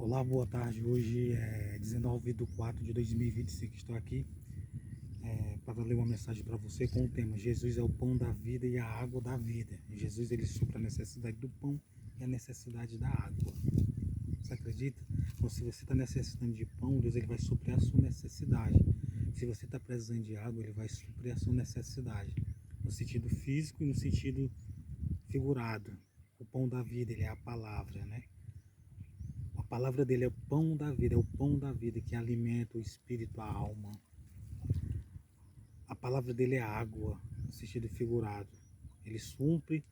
Olá, boa tarde. Hoje é 19/4/2025. Estou aqui para ler uma mensagem para você com o tema Jesus é o pão da vida e a água da vida. Jesus ele supra a necessidade do pão e a necessidade da água. Você acredita? Então, se você está necessitando de pão, Deus ele vai suprir a sua necessidade. Se você está precisando de água, ele vai suprir a sua necessidade. No sentido físico e no sentido figurado. O pão da vida, ele é a palavra, né? A palavra dele é o pão da vida, é o pão da vida que alimenta o espírito, a alma. A palavra dele é água, no sentido figurado. Ele supre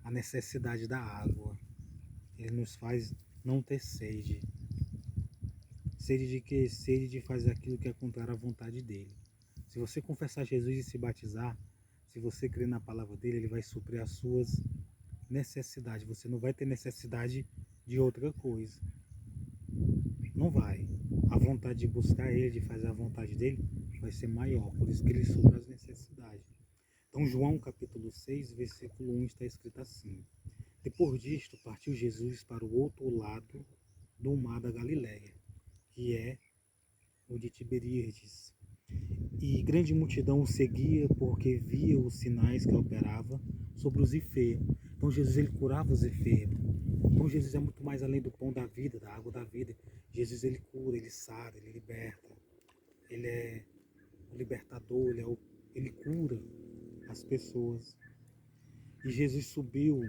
a necessidade da água. Ele nos faz não ter sede. Sede de quê? Sede de fazer aquilo que é contrário à vontade dele. Se você confessar Jesus e se batizar, se você crer na palavra dele, ele vai suprir as suas necessidades. Você não vai ter necessidade de outra coisa. Não vai. A vontade de buscar ele, de fazer a vontade dele, vai ser maior. Por isso que ele supra as necessidades. Então, João capítulo 6, versículo 1 está escrito assim: Depois disto, partiu Jesus para o outro lado do mar da Galileia, que é o de Tiberíades. E grande multidão o seguia, porque via os sinais que operava sobre os enfermos. Então, Jesus ele curava os enfermos. Então, Jesus é muito mais além do pão da vida, da água da vida. Jesus ele cura, ele sara, ele liberta. Ele é o libertador, ele cura as pessoas. E Jesus subiu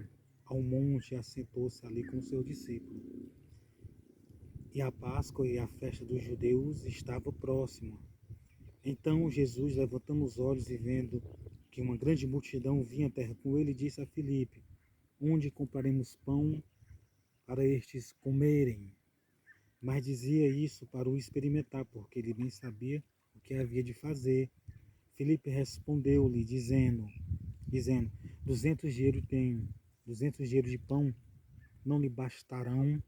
ao monte e assentou-se ali com o seu discípulo. E a Páscoa e a festa dos judeus estava próxima. Então Jesus, levantando os olhos e vendo que uma grande multidão vinha à terra com ele, disse a Filipe: Onde compraremos pão para estes comerem? Mas dizia isso para o experimentar, porque ele bem sabia o que havia de fazer. Filipe respondeu-lhe, dizendo, 200 dinheiros tenho, 200 dinheiros de pão não lhe bastarão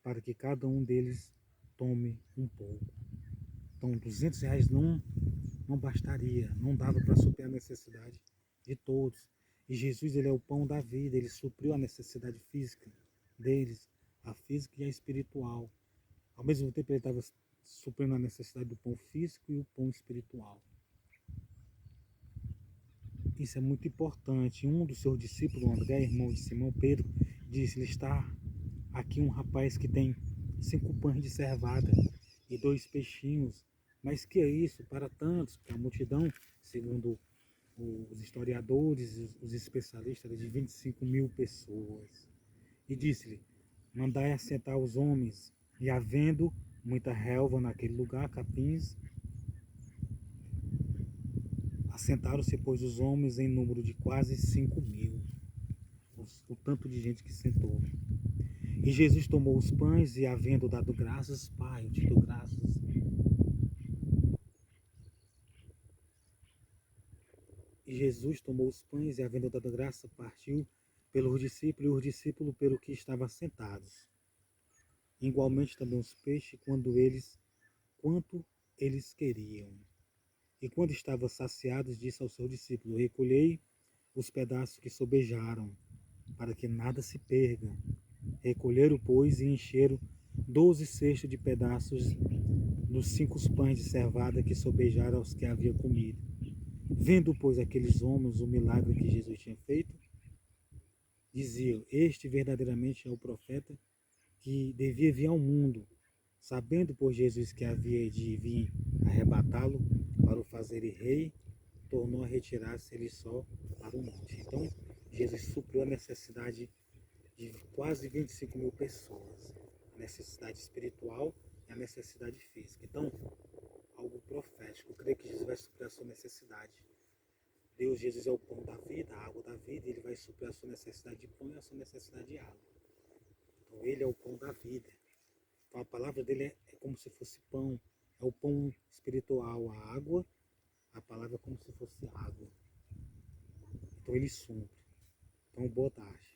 para que cada um deles tome um pouco. Então, R$ 200 não bastaria, não dava para suprir a necessidade de todos. E Jesus ele é o pão da vida, ele supriu a necessidade física deles, a física e a espiritual. Ao mesmo tempo ele estava suprindo a necessidade do pão físico e o pão espiritual. Isso é muito importante. Um dos seus discípulos, André, irmão de Simão Pedro, disse: ele está aqui um rapaz que tem 5 pães de cevada e 2 peixinhos. Mas que é isso para tantos? Porque a multidão, segundo os historiadores, os especialistas, de 25.000 pessoas. E disse-lhe: mandai assentar os homens. E havendo muita relva naquele lugar, capins, assentaram-se, pois, os homens em número de quase 5.000. O tanto de gente que sentou. E Jesus tomou os pães e, havendo dado graças, Pai, eu te dou graças. E Jesus tomou os pães e, havendo dado graça, partiu pelos discípulos e os discípulos pelo que estavam sentados. Igualmente também os peixes, quanto eles queriam. E quando estavam saciados, disse ao seu discípulo: recolhei os pedaços que sobejaram, para que nada se perca. Recolheram, pois, e encheram 12 cestos de pedaços dos 5 pães de cevada que sobejaram aos que havia comido. Vendo, pois, aqueles homens o milagre que Jesus tinha feito, diziam: este verdadeiramente é o profeta que devia vir ao mundo. Sabendo, pois, Jesus que havia de vir arrebatá-lo para o fazer rei, tornou a retirar-se ele só para o monte. Então, Jesus supriu a necessidade de quase 25.000 pessoas. A necessidade espiritual e a necessidade física. Então, algo profético. Eu creio que Jesus vai suprir a sua necessidade. Deus, Jesus é o pão da vida, a água da vida. Ele vai suprir a sua necessidade de pão e a sua necessidade de água. Então, ele é o pão da vida. Então, a palavra dele é como se fosse pão. É o pão espiritual, a água. A palavra é como se fosse água. Então, ele supre. Então, boa tarde.